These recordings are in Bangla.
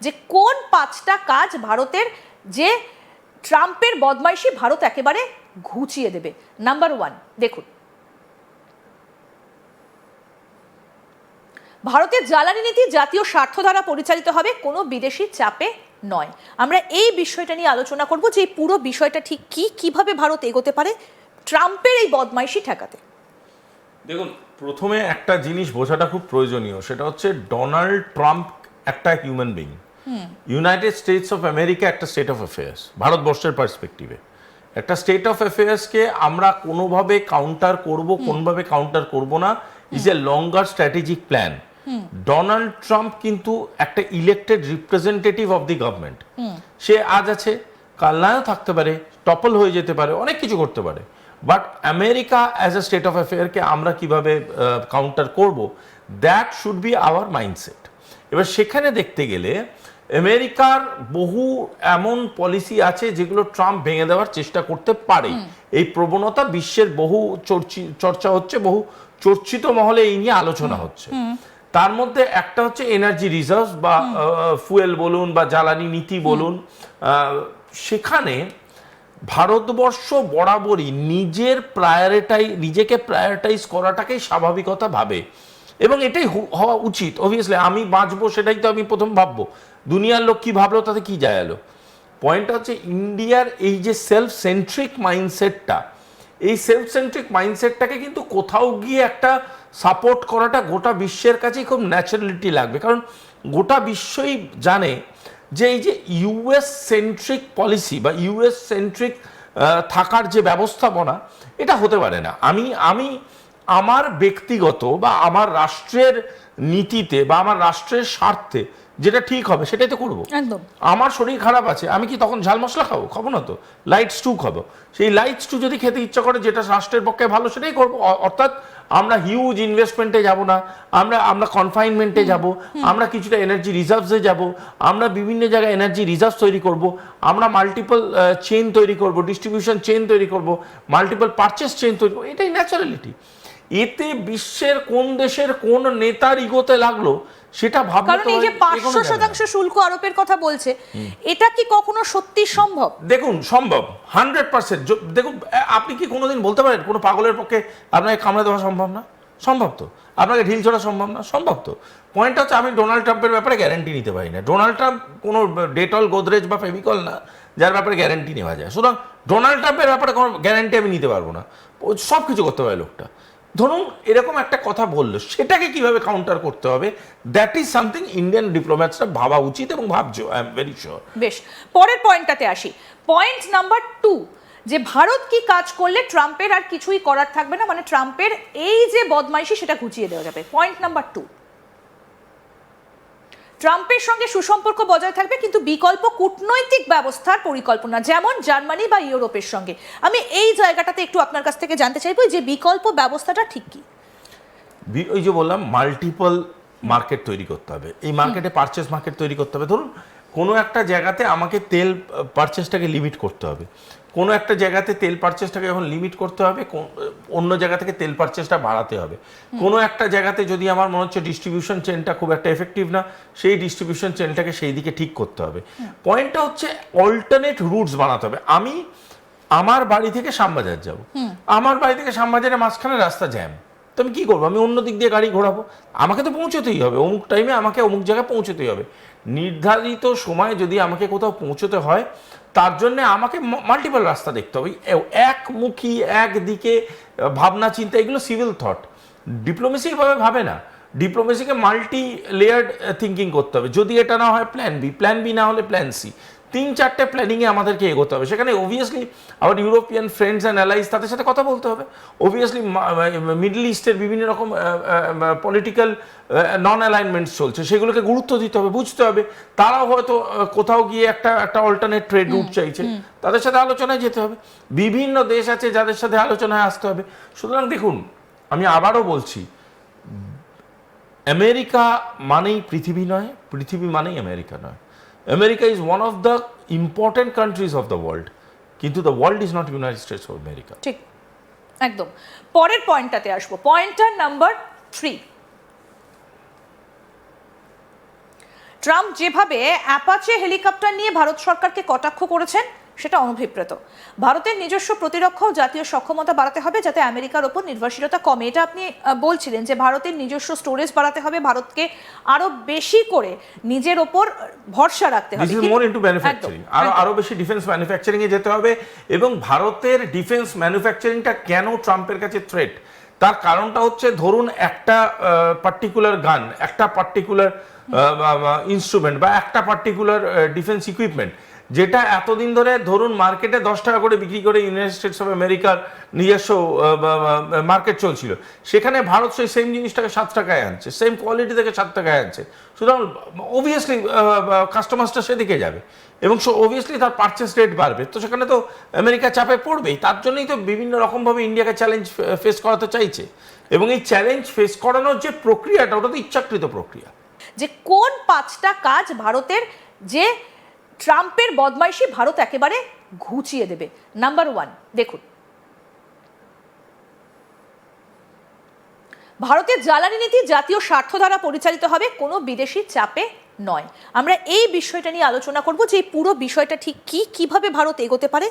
যে কোন 5টা কাজ ভারতের যে ট্রাম্পের বদমাইশি ভারত একেবারে ঘুচিয়ে দেবে। নাম্বার 1 দেখুন, ভারতের জ্বালানি নীতি জাতীয় স্বার্থ দ্বারা পরিচালিত হবে, কোনো বিদেশি চাপে নয়। আমরা এই বিষয়টা নিয়ে আলোচনা করব যে এই পুরো বিষয়টা ঠিক কিভাবে ভারত এগোতে পারে ট্রাম্পের এই বদমাইশি ঠেকাতে। দেখুন, প্রথমে একটা জিনিস বোঝাটা খুব প্রয়োজনীয়, সেটা হচ্ছে ডোনাল্ড ট্রাম্প একটা human being, United states of America একটা স্টেট অফ অ্যাফেয়ার্স। ভারতবর্ষের পার্সপেক্টিভে একটা স্টেট অফ অ্যাফেয়ার্সকে আমরা কোনোভাবে কাউন্টার করব, কোনোভাবে কাউন্টার করব না, is a longer strategic plan. Donald Trump কিন্তু একটা elected representative of the government. সে আজ আছে, কাল নাও থাকতে পারে, টপল হয়ে যেতে পারে, অনেক কিছু করতে পারে। But America as a state of অ্যাফেয়ারকে আমরা কিভাবে কাউন্টার করব, that should be our mindset. এবার সেখানে দেখতে গেলে আমেরিকার বহু এমন পলিসি আছে যেগুলো ট্রাম্প ভেঙে দেওয়ার চেষ্টা করতে পারে। এই প্রবণতা বিশ্বের বহু চর্চা হচ্ছে, বহু চর্চিত মহলে এই নিয়ে আলোচনা হচ্ছে। তার মধ্যে একটা হচ্ছে এনার্জি রিজার্ভ বা ফুয়েল বলুন বা জ্বালানি নীতি বলুন। সেখানে ভারতবর্ষ বরাবরই নিজেকে প্রায়োরিটাইজ করাটাকেই স্বাভাবিকতা ভাবে, এবং এটাই হওয়া উচিত। অবভিয়াসলি আমি বাঁচবো সেটাই তো আমি প্রথম ভাববো, দুনিয়ার লোক কি ভাবলো তাতে কি যায় এলো। পয়েন্টটা হচ্ছে ইন্ডিয়ার এই যে সেলফ সেন্ট্রিক মাইন্ডসেটটা, এই সেলফ সেন্ট্রিক মাইন্ডসেটটাকে কিন্তু কোথাও গিয়ে একটা সাপোর্ট করাটা গোটা বিশ্বের কাছেই খুব ন্যাচারালিটি লাগবে। কারণ গোটা বিশ্বই জানে যে এই যে ইউএস সেন্ট্রিক পলিসি বা ইউএস সেন্ট্রিক থাকার যে ব্যবস্থাপনা, এটা হতে পারে না। আমি আমার ব্যক্তিগত বা আমার রাষ্ট্রের নীতিতে বা আমার রাষ্ট্রের স্বার্থে যেটা ঠিক হবে সেটাই তো করবো। একদম। আমার শরীর খারাপ আছে, আমি কি তখন ঝাল মশলা খাবো না তো, লাইট স্টু খাবো। সেই লাইট স্টু যদি খেতে ইচ্ছা করে, যেটা রাষ্ট্রের পক্ষে ভালো, সেটাই করবো। অর্থাৎ আমরা হিউজ ইনভেস্টমেন্টে যাব না, আমরা কনফাইনমেন্টে যাব, আমরা কিছুটা এনার্জি রিজার্ভসে যাব, আমরা বিভিন্ন জায়গায় এনার্জি রিজার্ভ তৈরি করব, আমরা মাল্টিপল চেইন তৈরি করব, ডিস্ট্রিবিউশন চেইন তৈরি করব, মাল্টিপল পারচেস চেইন তৈরি করবো। এটাই ন্যাচারালিটি। এতে বিশ্বের কোন দেশের কোন নেতার ইগোতে লাগলো সেটা ভাবতে, কারণ এই যে 500% শুল্ক আরোপের কথা বলছে, এটা কি কখনো সত্যি সম্ভব? দেখুন, সম্ভব 100%। দেখুন, আপনি কি কোনোদিন বলতে পারেন কোনো পাগলের পক্ষে আপনাকে কামড়ে দেওয়া সম্ভব না? সম্ভব তো। আপনাকে ঢিল ছোড়া সম্ভব না? সম্ভব তো। পয়েন্টটা হচ্ছে আমি ডোনাল্ড ট্রাম্পের ব্যাপারে গ্যারান্টি নিতে পারি না। ডোনাল্ড ট্রাম্প কোনো ডেটল, গোদরেজ বা ফেভিকল না যার ব্যাপারে গ্যারান্টি নেওয়া যায়। সুতরাং ডোনাল্ড ট্রাম্পের ব্যাপারে কোনো গ্যারান্টি আমি নিতে পারবো না। সব কিছু করতে পারে লোকটা। ধরুন এরকম একটা কথা বললো, সেটাকে কিভাবে কাউন্টার করতে হবে, দ্যাট ইজ সামথিং ইন্ডিয়ান ডিপ্লোম্যাটসরা ভাবা উচিত এবং ভাবছো, আই এম ভেরি শিওর। বেশ, পরের পয়েন্টটাতে আসি। পয়েন্ট নাম্বার 2, যে ভারত কি কাজ করলে ট্রাম্পের আর কিছুই করার থাকবে না, মানে ট্রাম্পের এই যে বদমাইশি সেটা ঘুচিয়ে দেওয়া যাবে। পয়েন্ট নাম্বার 2, ট্রাম্পের সঙ্গে সুসম্পর্ক বজায় থাকবে, কিন্তু বিকল্প কূটনৈতিক ব্যবস্থার পরিকল্পনা, যেমন জার্মানি বা ইউরোপের সঙ্গে। আমি এই জায়গাটাতে একটু আপনার কাছ থেকে জানতে চাইবো যে বিকল্প ব্যবস্থাটা ঠিক কি? ওই যে বললাম, মাল্টিপল মার্কেট তৈরি করতে হবে। এই মার্কেটে পারচেস মার্কেট তৈরি করতে হবে। ধরুন কোনো একটা জায়গাতে আমাকে তেল পারচেসটাকে লিমিট করতে হবে, কোনো একটা জায়গাতে তেল পারচেসটাকে যখন লিমিট করতে হবে, অন্য জায়গা থেকে তেল পারচেসটা বাড়াতে হবে। কোনো একটা জায়গাতে যদি আমার মনে হচ্ছে ডিস্ট্রিবিউশন চেনটা খুব একটা এফেক্টিভ না, সেই ডিস্ট্রিবিউশন চেনটাকে সেই দিকে ঠিক করতে হবে। পয়েন্টটা হচ্ছে অল্টারনেট রুটস বানাতে হবে। আমি আমার বাড়ি থেকে শ্যামবাজার যাব, আমার বাড়ি থেকে শ্যামবাজারের মাঝখানে রাস্তা জ্যাম, তো আমি কী করবো? আমি অন্য দিক দিয়ে গাড়ি ঘোরাবো। আমাকে তো পৌঁছতেই হবে, অমুক টাইমে আমাকে অমুক জায়গায় পৌঁছতেই হবে। নির্ধারিত সময়ে যদি আমাকে কোথাও পৌঁছতে হয়, তার জন্য আমাকে মাল্টিপল রাস্তা দেখতে হবে। একমুখী একদিকে ভাবনা চিন্তা, এগুলো সিভিল থট। ডিপ্লোমেসি এভাবে ভাবে না। ডিপ্লোমেসিকে মাল্টি লেয়ার্ড থিঙ্কিং করতে হবে। যদি এটা না হয় প্ল্যান বি না হলে প্ল্যান সি, 3-4টে প্ল্যানিংয়ে আমাদেরকে এগোতে হবে। সেখানে অবভিয়াসলি আমার ইউরোপিয়ান ফ্রেন্ডস অ্যান্ড অ্যালাইজ, তাদের সাথে কথা বলতে হবে। অবভিয়াসলি মিডল ইস্টের বিভিন্ন রকম পলিটিক্যাল নন অ্যালাইনমেন্টস চলছে, সেগুলোকে গুরুত্ব দিতে হবে, বুঝতে হবে। তারাও হয়তো কোথাও গিয়ে একটা অল্টারনেট ট্রেড রুট চাইছে, তাদের সাথে আলোচনায় যেতে হবে। বিভিন্ন দেশ আছে যাদের সাথে আলোচনায় আসতে হবে। সুতরাং দেখুন, আমি আবারও বলছি, আমেরিকা মানেই পৃথিবী নয়, পৃথিবী মানেই আমেরিকা নয়। America is one of the important countries of the world, কিন্তু the world is not United States of America. ঠিক, একদম। পরের পয়েন্টটাতে আসবো, পয়েন্টার নাম্বার 3, ট্রাম্প যেভাবে অ্যাপাচে হেলিকপ্টার নিয়ে ভারত সরকারকে কটাক্ষ করেছেন সেটা অনভিপ্রেত। ভারতের নিজস্ব প্রতিরক্ষা ও জাতীয় সক্ষমতা বাড়াতে হবে যাতে আমেরিকার ওপর নির্ভরশীলতা কমে। এটা আপনি বলছিলেন যে ভারতের নিজস্ব স্টোরেজ বাড়াতে হবে, ভারতকে আরো বেশি করে নিজের ওপর ভরসা রাখতে হবে। This is more into manufacturing, আরো বেশি ডিফেন্স ম্যানুফ্যাকচারিং এ যেতে হবে। এবং ভারতের ডিফেন্স ম্যানুফ্যাকচারিংটা কেন ট্রাম্পের কাছে থ্রেট, তার কারণটা হচ্ছে ধরুন একটা পার্টিকুলার গান, একটা পার্টিকুলার ইনস্ট্রুমেন্ট বা একটা পার্টিকুলার ডিফেন্স ইকুইপমেন্ট যেটা এতদিন ধরে ধরুন মার্কেটে 10 টাকা করে বিক্রি করে ইউনাইটেড স্টেটস অফ আমেরিকার নিজস্ব মার্কেট চলছিল, সেখানে ভারত সেই সেম জিনিসটাকে 7 টাকায় আনছে, সেম কোয়ালিটি থেকে 7 টাকায় আনছে। সুতরাং অবভিয়াসলি কাস্টমার্সটা সেদিকে যাবে এবং অবভিয়াসলি তার পারচেস রেট বাড়বে, তো সেখানে তো আমেরিকা চাপে পড়বেই। তার জন্যই তো বিভিন্ন রকমভাবে ইন্ডিয়াকে চ্যালেঞ্জ ফেস করাতে চাইছে এবং এই চ্যালেঞ্জ ফেস করানোর যে প্রক্রিয়াটা ওটা তো ইচ্ছাকৃত প্রক্রিয়া। যে কোন 5টা কাজ ভারতের যে ট্রাম্পের বদমাইশি ভারত একেবারে ঘুচিয়ে দেবে। নাম্বার 1, দেখুন, ভারতের জ্বালানি নীতি জাতীয় স্বার্থ দ্বারা পরিচালিত হবে, কোনো বিদেশি চাপে নয়। আমরা এই বিষয়টা নিয়ে আলোচনা করব যে এই পুরো বিষয়টা ঠিক কিভাবে ভারত এগোতে পারে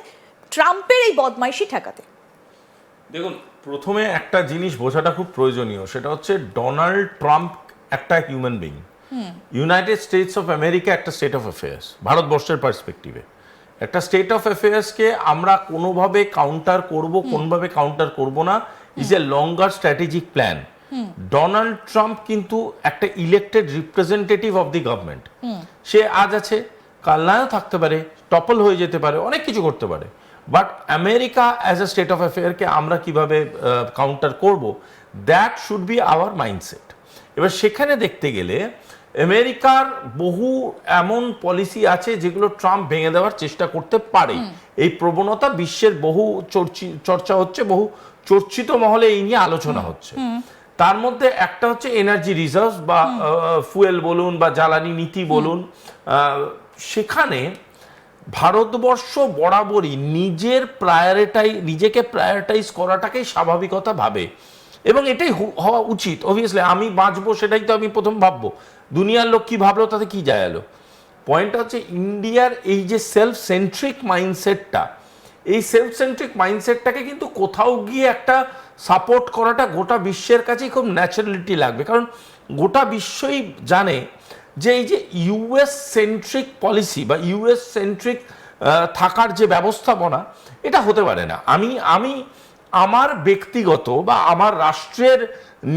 ট্রাম্পের এই বদমাইশি ঠেকাতে। দেখুন, প্রথমে একটা জিনিস বোঝাটা খুব প্রয়োজনীয়, সেটা হচ্ছে ডোনাল্ড ট্রাম্প একটা human being, United states of America একটা স্টেট অফ অ্যাফেয়ার্স। ভারতবর্ষের পার্সপেক্টিভে একটা স্টেট অফ অ্যাফেয়ার্সকে আমরা কোনোভাবে কাউন্টার করব, কোনোভাবে কাউন্টার করব না, is a longer strategic plan. Donald Trump কিন্তু একটা elected representative of the government, সে আজ আছে কাল নাও থাকতে পারে, টপল হয়ে যেতে পারে, অনেক কিছু করতে পারে। But America as a state of অ্যাফেয়ারকে আমরা কিভাবে কাউন্টার করব, that should be our mindset. এবার সেখানে দেখতে গেলে আমেরিকার বহু এমন পলিসি আছে যেগুলো ট্রাম্প ভেঙে দেওয়ার চেষ্টা করতে পারে। এই প্রবণতা বিশ্বের বহু চর্চা হচ্ছে, বহু চর্চিত মহলে এই নিয়ে আলোচনা হচ্ছে। তার মধ্যে একটা হচ্ছে এনার্জি রিজার্ভ বা ফুয়েল বলুন বা জ্বালানি নীতি বলুন। সেখানে ভারতবর্ষ বরাবরই নিজেকে প্রায়োরিটাইজ করাটাকেই স্বাভাবিকতা ভাবে এবং এটাই হওয়া উচিত। অবভিয়াসলি আমি বাঁচবো সেটাই তো আমি প্রথম ভাববো, দুনিয়ার লোক কি ভাবলো তাতে কি যায় এলো। পয়েন্টটা হচ্ছে ইন্ডিয়ার এই যে সেলফ সেন্ট্রিক মাইন্ডসেটটা, এই সেলফ সেন্ট্রিক মাইন্ডসেটটাকে কিন্তু কোথাও গিয়ে একটা সাপোর্ট করাটা গোটা বিশ্বের কাছেই খুব ন্যাচারালিটি লাগবে। কারণ গোটা বিশ্বই জানে যে এই যে ইউএস সেন্ট্রিক পলিসি বা ইউএস সেন্ট্রিক থাকার যে ব্যবস্থাপনা, এটা হতে পারে না। আমি আমার ব্যক্তিগত বা আমার রাষ্ট্রের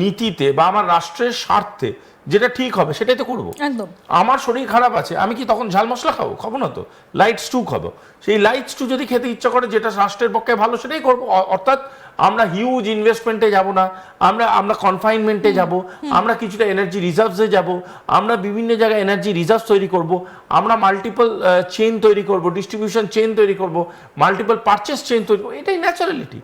নীতিতে বা আমার রাষ্ট্রের স্বার্থে যেটা ঠিক হবে সেটাই তো করবো। একদম। আমার শরীর খারাপ আছে, আমি কি তখন ঝাল মশলা খাবো না তো, লাইট স্টু খাবো। সেই লাইট স্টু যদি খেতে ইচ্ছা করে যেটা রাষ্ট্রের পক্ষে ভালো সেটাই করবো। অর্থাৎ আমরা হিউজ ইনভেস্টমেন্টে যাব না, আমরা কনফাইনমেন্টে যাব, আমরা কিছুটা এনার্জি রিজার্ভসে যাব, আমরা বিভিন্ন জায়গায় এনার্জি রিজার্ভ তৈরি করব, আমরা মাল্টিপল চেইন তৈরি করব, ডিস্ট্রিবিউশন চেইন তৈরি করব, মাল্টিপল পারচেস চেইন তৈরি করবো। এটাই ন্যাচারালিটি।